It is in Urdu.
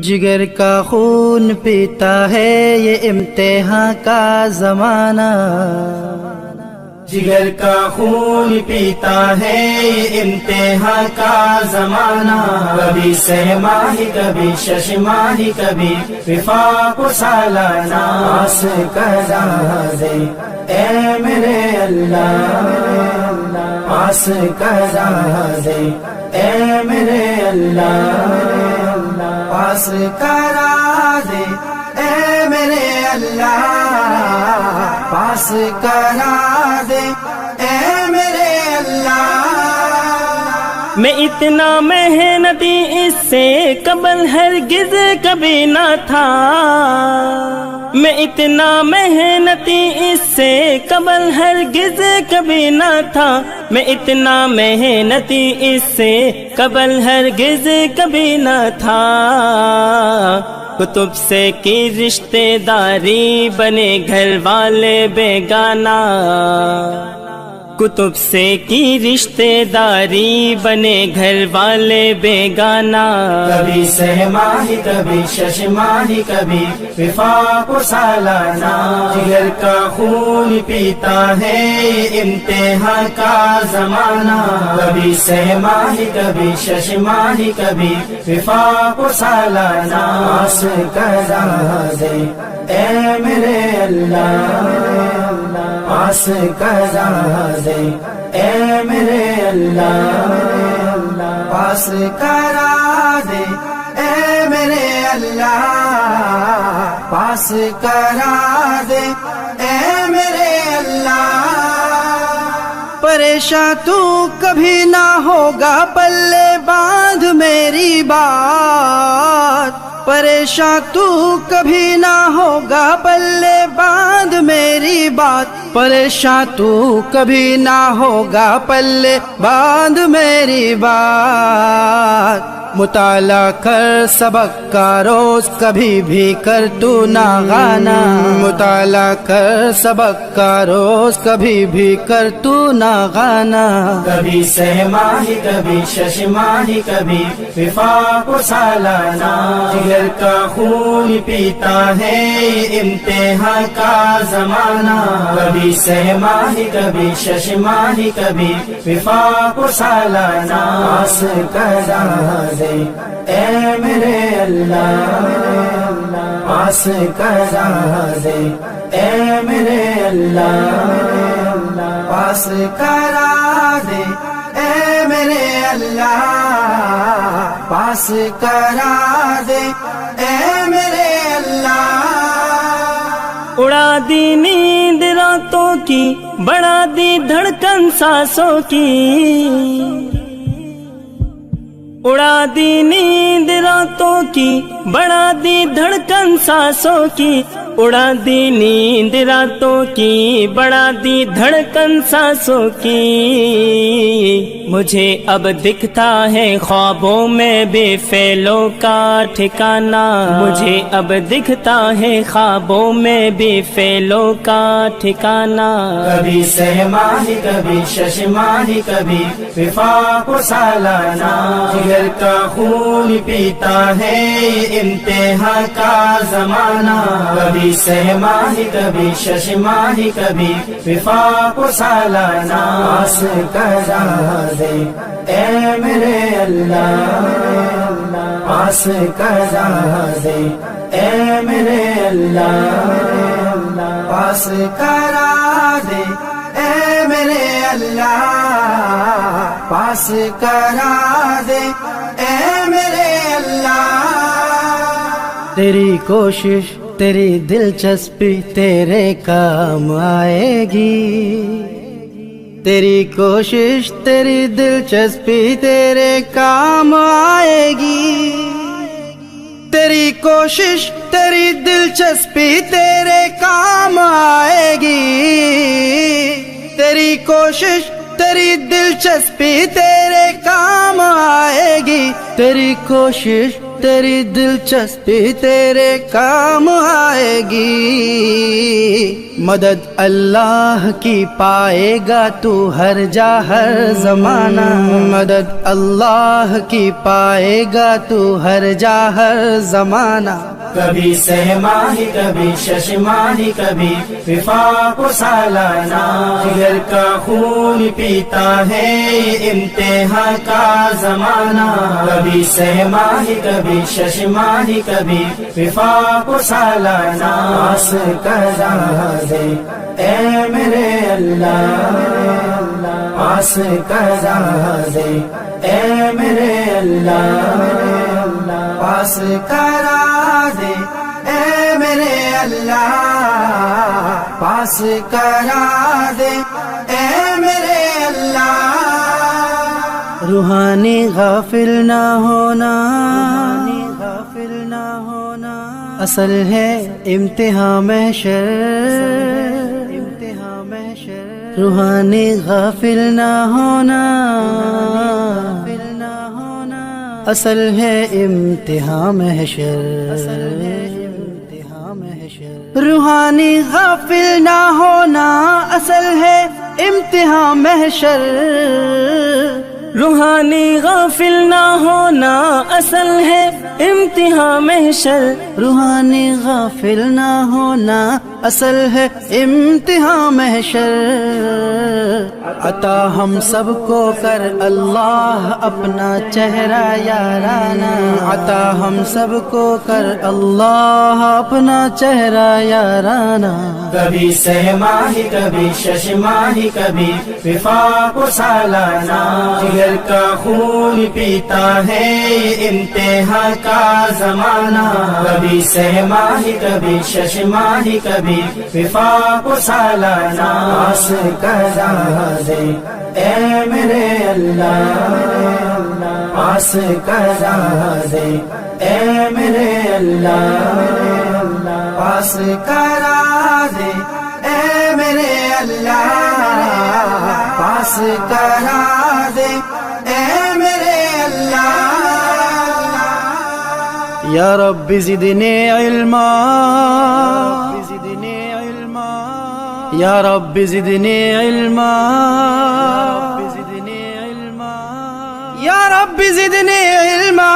جگر کا خون پیتا ہے یہ امتحان کا زمانہ، جگر کا خون پیتا ہے یہ امتحان کا زمانہ، کبھی سہ ماہی کبھی شش ماہی کبھی وفاق و سالانہ، آس کرا دے اے میرے اللہ، آس کرا دے اے میرے اللہ، پاس کرا دے اے میرے اللہ، پاس کرا دے اے میرے اللہ۔ میں اتنا محنتی اس سے قبل ہرگز کبھی نہ تھا، میں اتنا محنتی اس سے قبل ہرگز کبھی نہ تھا، میں اتنا محنتی اس سے قبل ہرگز کبھی نہ تھا۔ کتب سے کی رشتے داری بنے گھر والے بیگانہ، کتب سے کی رشتے داری بنے گھر والے بیگانہ، کبھی سہ ماہی کبھی شش ماہی کبھی وفاق و سالانہ، جگر کا خون پیتا ہے امتحان کا زمانہ، کبھی سہ ماہی کبھی شش ماہی کبھی وفاق و سالانہ، آس کرا دے اے میرے اللہ، آس کرا دے اے میرے اللہ، پاس کرا دے اے میرے اللہ، پاس کرا دے اے میرے اللہ۔ پریشان تو کبھی نہ ہوگا پلے باندھ میری بات، پریشان تو کبھی نہ ہوگا پلے باندھ میری بات، پریشان تو کبھی نہ ہوگا پلے باندھ میری بات۔ مطالعہ کر سبق کا روز کبھی بھی کر تو نہ غانا، مطالعہ کر سبق کا روز کبھی بھی کر تو نہ غانا، کبھی سہ ماہی کبھی شش ماہی کبھی وفاق و سالانہ، جگر کا خون پیتا ہے امتحان کا زمانہ، کبھی سہ ماہی کبھی شش ماہی کبھی وفاق و سالانہ، آس کرا دے اے میرے اللہ، پاس کرا دے اے میرے اللہ، پاس کرا دے اے میرے اللہ، پاس کرا دے اے میرے اللہ۔ اڑا دی نیند راتوں کی، بڑھا دی دھڑکن سانسوں کی، اڑا دی نیند راتوں کی، بڑھا دی دھڑکن سانسوں کی، اڑا دی نیند راتوں کی، بڑھا دی دھڑکن سانسوں کی۔ مجھے اب دکھتا ہے خوابوں میں بے فعلوں کا ٹھکانہ، مجھے اب دکھتا ہے خوابوں میں بے فعلوں کا ٹھکانہ، کبھی سہ ماہی کبھی شش ماہی کبھی وفاق و سالانہ، جگر کا خون پیتا ہے امتحان کا زمانہ، کبھی سہ ماہی کبھی شش ماہی کبھی وفاق و سالانہ، آس کرا دے اے میرے اللہ، پاس کرا دے اے میرے اللہ، پاس کرا دے اے میرے اللہ، پاس کرا دے اے میرے اللہ۔ تیری کوشش تیری دلچسپی تیرے کام آئے گی، تیری کوشش تیری دلچسپی تیرے کام آئے گی، تیری کوشش تیری دلچسپی تیرے کام آئے گی، تیری کوشش تیری دلچسپی تیرے کام آئے گی، تیری کوشش تیری دلچسپی تیرے کام آئے گی، مدد اللہ کی پائے گا تو ہر جا ہر زمانہ، مدد اللہ کی پائے گا تو ہر جا ہر زمانہ۔ کبھی سہ ماہی کبھی شش ماہی کبھی وفاق و سالانہ، جگر کا خون پیتا ہے امتحان کا زمانہ، کبھی سہ ماہی کبھی شش ماہی کبھی وفاق و سالانہ، پاس کرا دے اے میرے اللہ، پاس کرا دے اے میرے اللہ، پاس کرا دے اے میرے اللہ، پاس کرا دے اے میرے اللہ۔ روحانی غافل نہ ہونا، غافل نہ ہونا اصل ہے امتحان محشر، امتحان محشر۔ روحانی غافل نہ ہونا، غافل نہ ہونا اصل ہے امتحان محشر، اصل ہے امتحان محشر۔ روحانی غافل نہ ہونا اصل ہے امتحان محشر، روحانی غافل نہ ہونا اصل ہے امتحان محشر، روحانی غافل نہ ہونا اصل ہے امتحان محشر۔ عطا ہم سب کو کر اللہ اپنا چہرہ یارانہ، عطا ہم سب کو کر اللہ اپنا چہرہ یارانہ۔ کبھی سہ ماہی کبھی شش ماہی کبھی وفاق و سالانہ، جگر کا خون پیتا ہے امتحان کا زمانہ، کبھی سہ ماہی کبھی شش ماہی کبھی وفاق و سالانہ، پاس کرا دے اے میرے اللہ، پاس کرا دے اے میرے اللہ، پاس کرا دے اے میرے اللہ، پاس کرا دے اے میرے اللہ۔ یا رب زدنی علما، یا رب زدنی علما، یا رب زدنی علما،